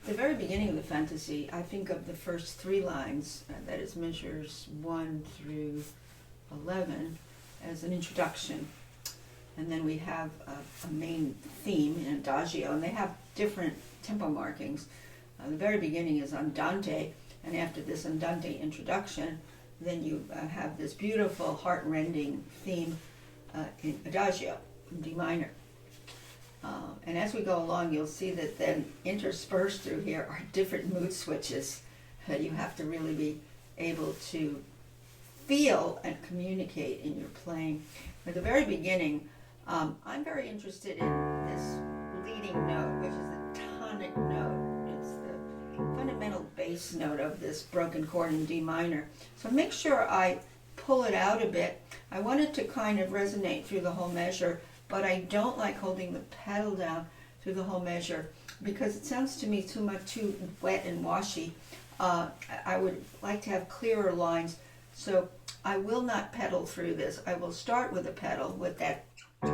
The very beginning of the fantasy, I think of the first three lines, that is measures 1 through 11, as an introduction. And then we have a main theme, an adagio, and they have different tempo markings. The very beginning is Andante, and after this Andante introduction, then you have this beautiful, heart-rending theme in adagio, in D minor. And as we go along, you'll see that then interspersed through here are different mood switches that you have to really be able to feel and communicate in your playing. At the very beginning, I'm very interested in this leading note, which is the tonic note. It's the fundamental bass note of this broken chord in D minor. So make sure I pull it out a bit. I want it to kind of resonate through the whole measure, but I don't like holding the pedal down through the whole measure because it sounds to me too wet and washy. I would like to have clearer lines, so I will not pedal through this. I will start with a pedal, with that. There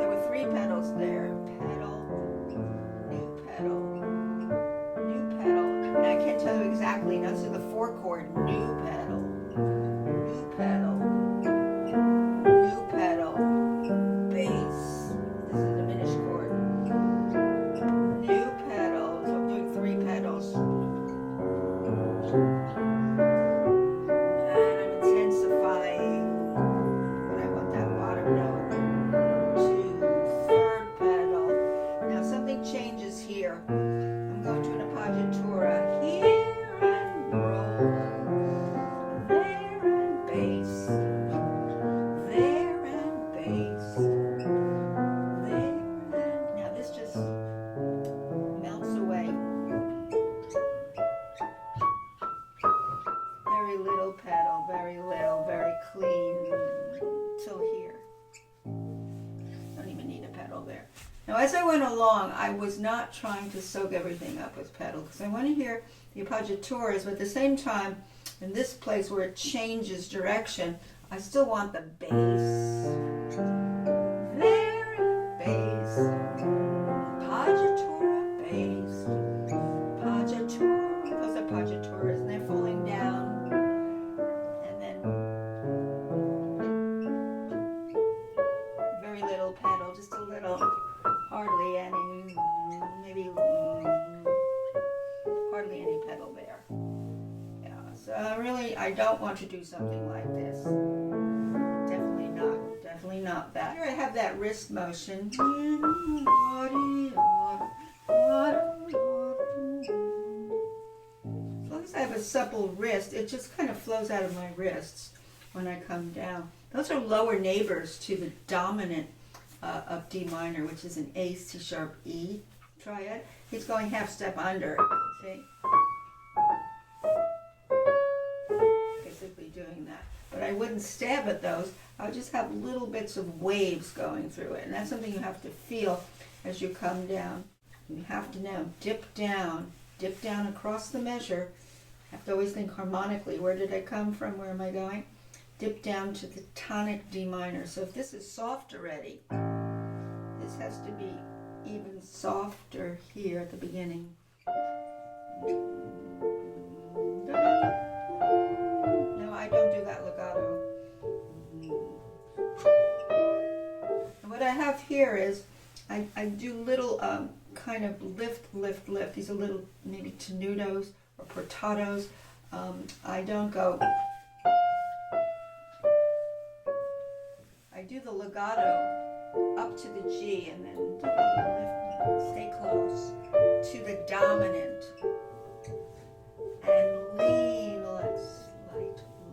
were three pedals there. Pedal, new pedal, new pedal. And I can't tell you exactly, now this is the 4-chord, new pedal, new pedal, new pedal, bass, this is a diminished chord, new pedal, so I'm doing 3 pedals, and I'm intensifying when I want that bottom note to 3rd pedal. Now something changes here. I'm going to an appoggiatura here and roll, there and bass, there and bass, there and... Now this just melts away. Very little pedal, very little, very clean, till here. Don't even need a pedal there. Now as I went along, I was not trying to soak everything up with pedal, because I want to hear the appoggiaturas, but at the same time, in this place where it changes direction, I still want the bass. There, bass. Appoggiatura, bass. Appoggiatura. Those are appoggiaturas, and they're falling down. And then very little pedal, just a little, hardly any, maybe hardly any pedal there. Yeah, so really, I don't want to do something like this. Definitely not that. Here I have that wrist motion. As long as I have a supple wrist, it just kind of flows out of my wrists when I come down. Those are lower neighbors to the dominant of D minor, which is an A, C sharp, E triad. He's going half step under, see? Basically doing that. But I wouldn't stab at those. I would just have little bits of waves going through it. And that's something you have to feel as you come down. You have to now dip down across the measure. You have to always think harmonically. Where did I come from? Where am I going? Dip down to the tonic D minor. So if this is soft already, this has to be even softer here at the beginning. No, I don't do that legato. And what I have here is I do little kind of lift. These are little maybe tenutos or portatos. I don't go. I do the legato up to the G and then lift, stay close to the dominant and lean less,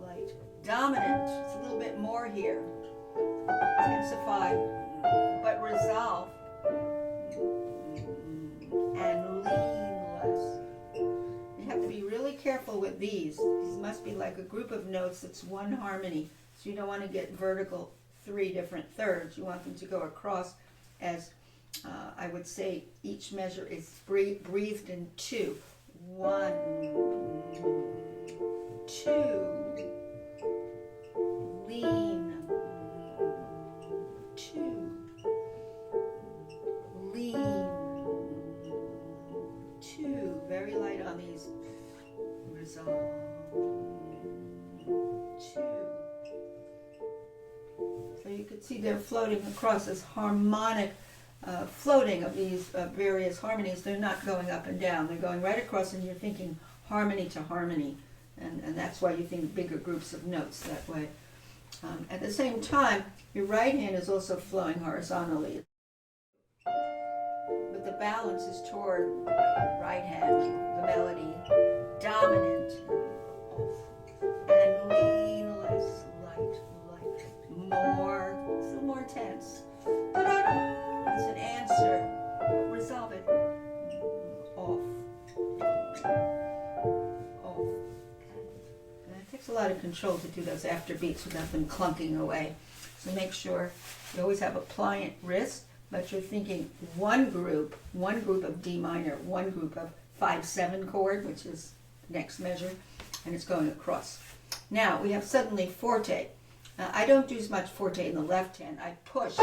light. Dominant, it's a little bit more here. Intensify, but resolve and lean less. You have to be really careful with these. These must be like a group of notes that's one harmony. So you don't want to get vertical 3 different thirds. You want them to go across as, I would say, each measure is breathed in 2. 1, 2, lean, 2, could see they're floating across this harmonic floating of these various harmonies. They're not going up and down. They're going right across, and you're thinking harmony to harmony. And that's why you think bigger groups of notes that way. At the same time, your right hand is also flowing horizontally. But the balance is toward right hand, the melody, dominant, and lean less, light, more, it's a little more intense. It's an answer, resolve it, off. And it takes a lot of control to do those after beats without them clunking away. So make sure you always have a pliant wrist, but you're thinking one group of D minor, one group of 5/7 chord, which is the next measure, and it's going across. Now we have suddenly forte. Now, I don't do as much forte in the left hand. I push.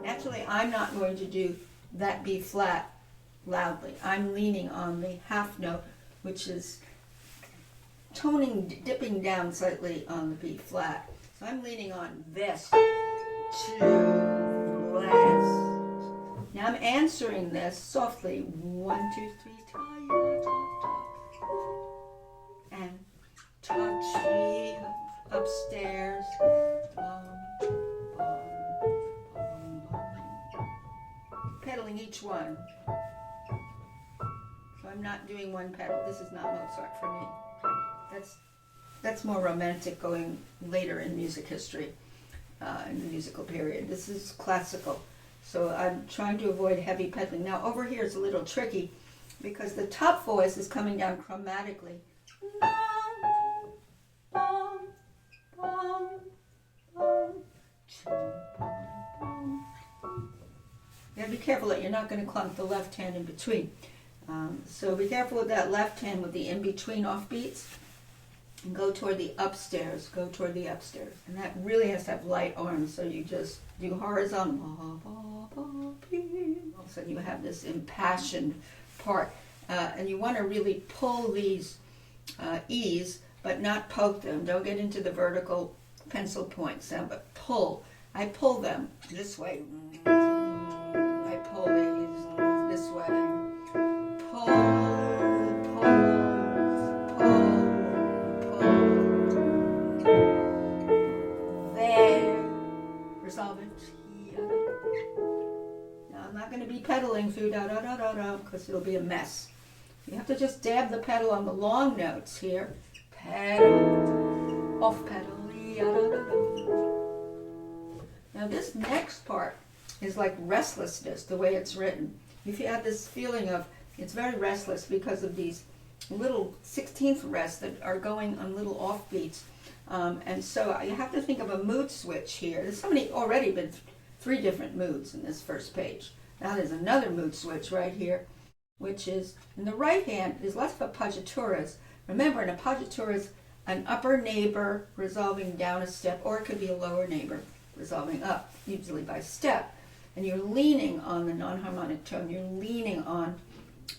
Naturally, I'm not going to do that B flat loudly. I'm leaning on the half note, which is dipping down slightly on the B flat. So I'm leaning on this to less. Now I'm answering this softly. 1, 2, 3, and touchy upstairs. Pedaling each one. So I'm not doing one pedal. This is not Mozart for me. That's more romantic, going later in music history, in the musical period. This is classical. So I'm trying to avoid heavy pedaling. Now over here it's a little tricky because the top voice is coming down chromatically. You gotta be careful that you're not going to clunk the left hand in between. So be careful with that left hand with the in-between offbeats. And go toward the upstairs. And that really has to have light arms, so you just do horizontal. So you have this impassioned part. And you want to really pull these E's, but not poke them. Don't get into the vertical pencil point sound, but pull. I pull them this way. I pull these this way. Resolve it. Now I'm not going to be pedaling through da because it'll be a mess. You have to just dab the pedal on the long notes here. Pedal, off pedal. Now this next part is like restlessness, the way it's written. If you have this feeling of it's very restless because of these little 16th rests that are going on little offbeats. And so you have to think of a mood switch here. There's already been 3 different moods in this first page. Now there's another mood switch right here, which is in the right hand. There's lots of appoggiaturas. Remember, an appoggiatura is an upper neighbor resolving down a step, or it could be a lower neighbor resolving up, usually by step. And you're leaning on the non-harmonic tone. You're leaning on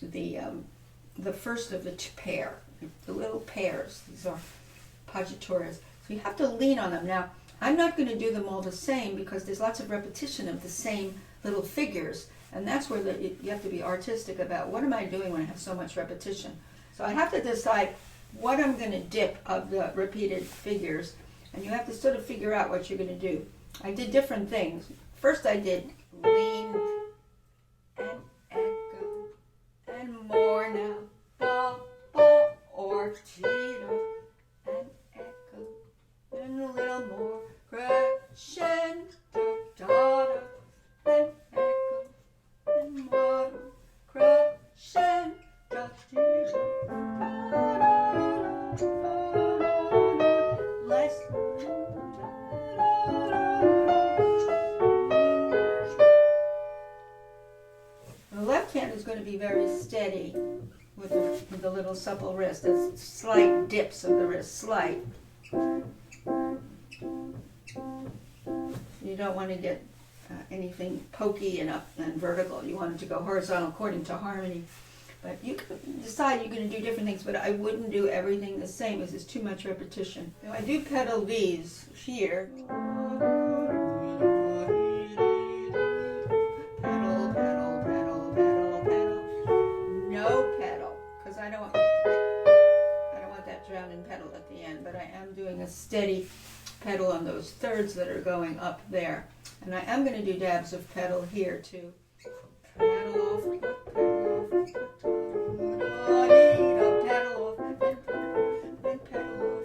the first of the pair, the little pairs. These are appoggiaturas. So you have to lean on them. Now, I'm not going to do them all the same because there's lots of repetition of the same little figures, and that's where you have to be artistic about what am I doing when I have so much repetition. So I have to decide what I'm going to dip of the repeated figures, and you have to sort of figure out what you're going to do. I did different things. First I did lean and echo and more now. Ba, ba, or tito and echo and a little more crescendo, da, da, and echo and more crescendo, tito, da, da, da, less. The left hand is going to be very steady with the little supple wrist. There's slight dips of the wrist, slight. You don't want to get anything pokey and up and vertical. You want it to go horizontal according to harmony. But you can decide you're going to do different things, but I wouldn't do everything the same because it's too much repetition. Now I do pedal these here. Pedal, pedal, pedal, pedal, pedal. No pedal, because I don't want that drowning pedal at the end, but I am doing a steady pedal on those thirds that are going up there. And I am going to do dabs of pedal here too. Pedal off, pedal off, pedal off, then pedal off,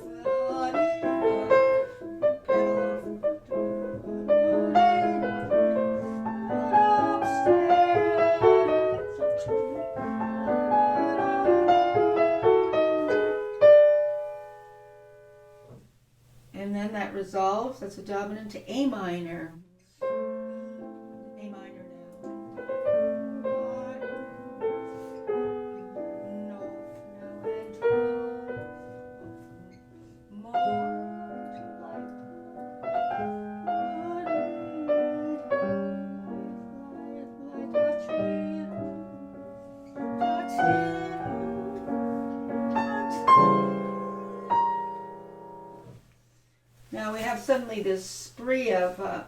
and then that resolves. That's a dominant to A minor. Now we have suddenly this spree of a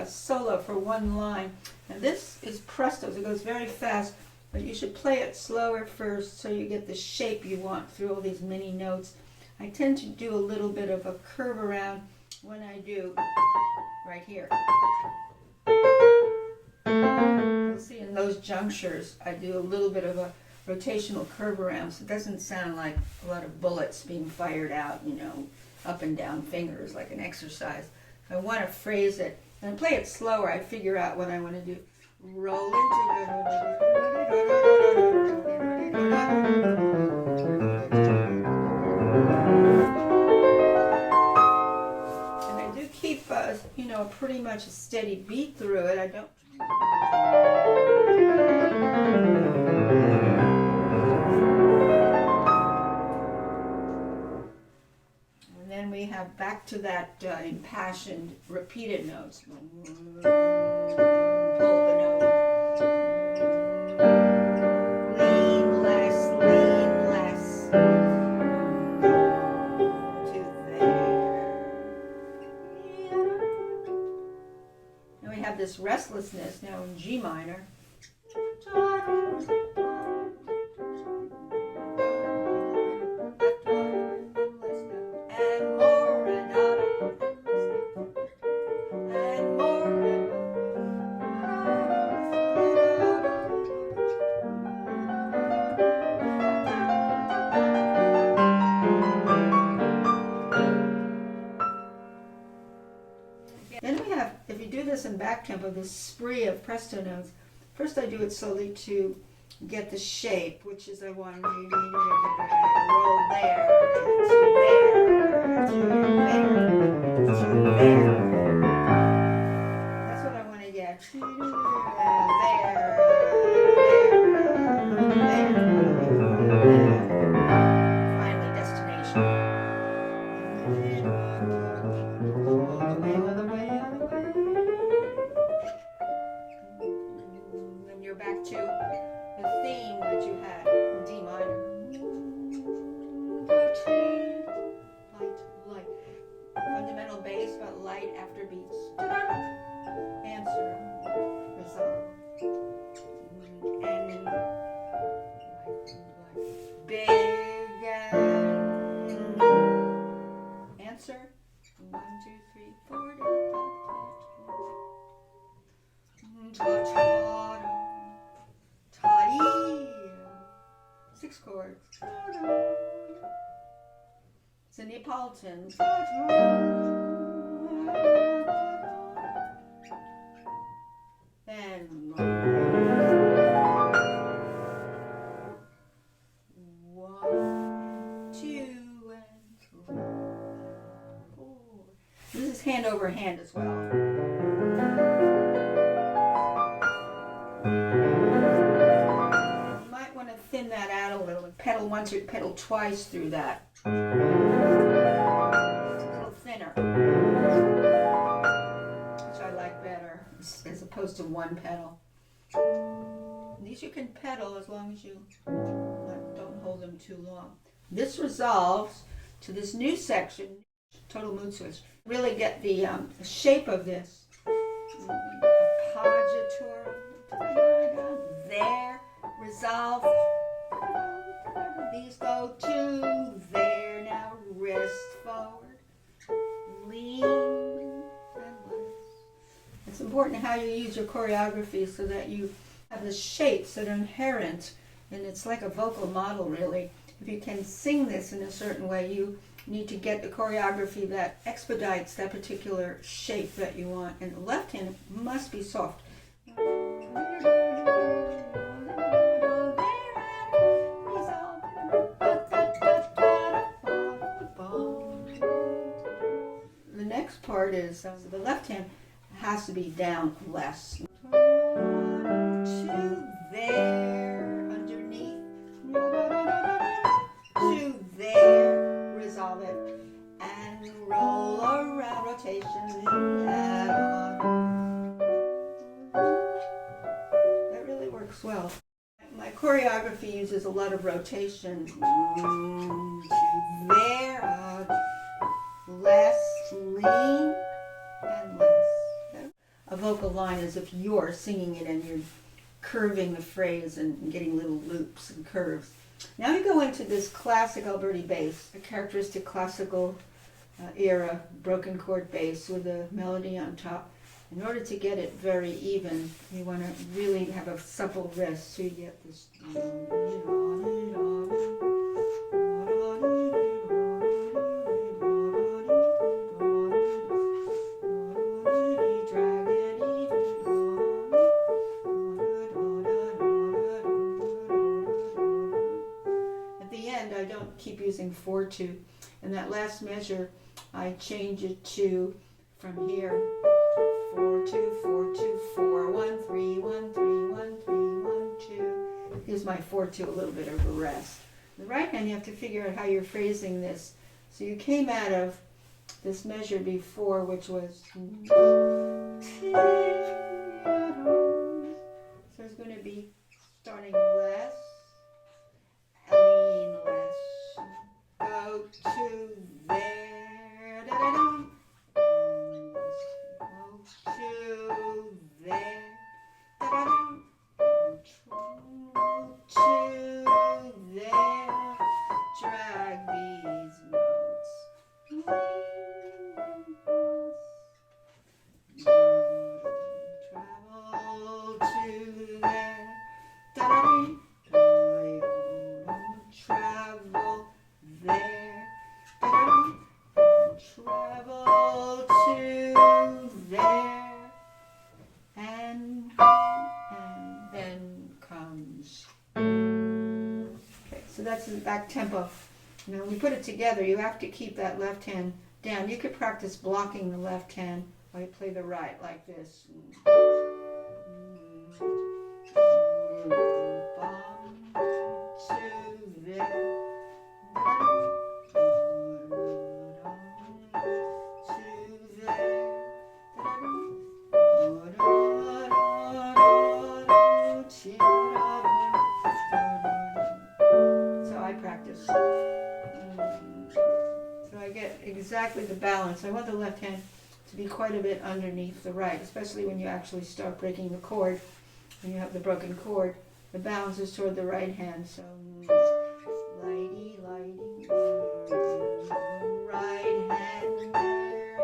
solo for one line, and this is presto, so it goes very fast, but you should play it slower first so you get the shape you want through all these mini notes. I tend to do a little bit of a curve around when I do right here. You'll see in those junctures I do a little bit of a rotational curve around, so it doesn't sound like a lot of bullets being fired out, you know, up and down fingers like an exercise. If I want to phrase it and play it slower, I figure out what I want to do. Roll into and I do keep you know, pretty much a steady beat through it. I don't. Then we have back to that impassioned repeated notes. Pull the note. Lean less, lean less. To there. And we have this restlessness now in G minor. Then we have, if you do this in back tempo, this spree of presto notes. First I do it slowly to get the shape, which is I want to roll there, to there, to there, to there. That's what I want to get. There. Finally, destination. All the way, all the way. Then you're back to the theme that you had in D minor. Light. Fundamental bass, but light after beats. Answer. Resolve. And big and answer. 1, 2, 3, 4. Six chords. It's a Neapolitan. Then 1, 2, and 3, 4. This is hand over hand as well. Thin that out a little and pedal once or pedal twice through that. It's a little thinner, which I like better as opposed to one pedal. These you can pedal as long as you don't hold them too long. This resolves to this new section, total mood switch. Really get the shape of this. Appoggiatura, there, resolve. These go to there, now wrist forward, lean and less. It's important how you use your choreography so that you have the shapes that are inherent, and it's like a vocal model really. If you can sing this in a certain way, you need to get the choreography that expedites that particular shape that you want, and the left hand must be soft. The next part is the left hand has to be down less. To there, underneath, to there, resolve it, and roll around, rotation, add on. That really works well. My choreography uses a lot of rotation. To there, less, lean, and less. A vocal line is if you're singing it and you're curving the phrase and getting little loops and curves. Now we go into this classic Alberti bass, a characteristic classical era broken chord bass with a melody on top. In order to get it very even, you want to really have a supple wrist so you get this. I don't keep using 4-2. In that last measure, I change it to, from here, 4-2, 4-2, 4-1-3, 1-3, 1-3, 1-2. Gives my 4-2 a little bit of a rest. The right hand, you have to figure out how you're phrasing this. So you came out of this measure before, which was, so it's going to be starting less, lean less, go to there, da-da-dum, and go to there, da-da-dum, and to there, drag these notes, travel to there, da-da-dum, travel there, da-da-dum, travel to there, and then comes. Okay, so that's the back tempo. Now when you put it together, you have to keep that left hand down. You could practice blocking the left hand while you play the right, like this. So I practice. So I get exactly the balance. I want the left hand to be quite a bit underneath the right, especially when you actually start breaking the chord, when you have the broken chord. The balance is toward the right hand, so lighty, lighty, right hand there,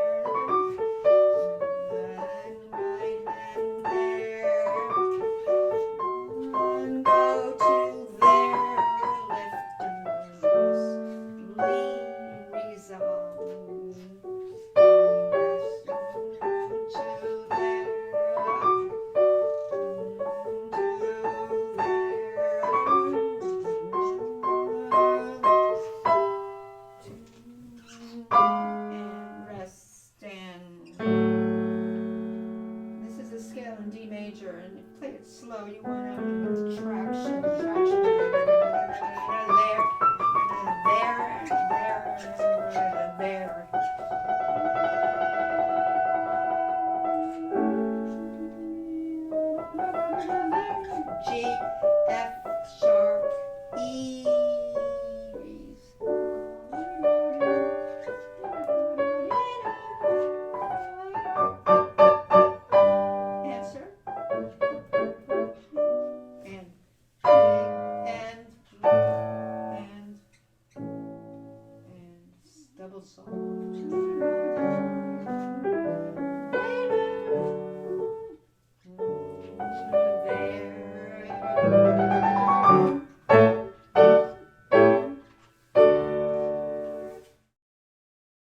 and right hand there, and go to there, lift and lean, resolve, rest, to there. And rest, and this is a scale in D major, and you play it slow, you want to traction.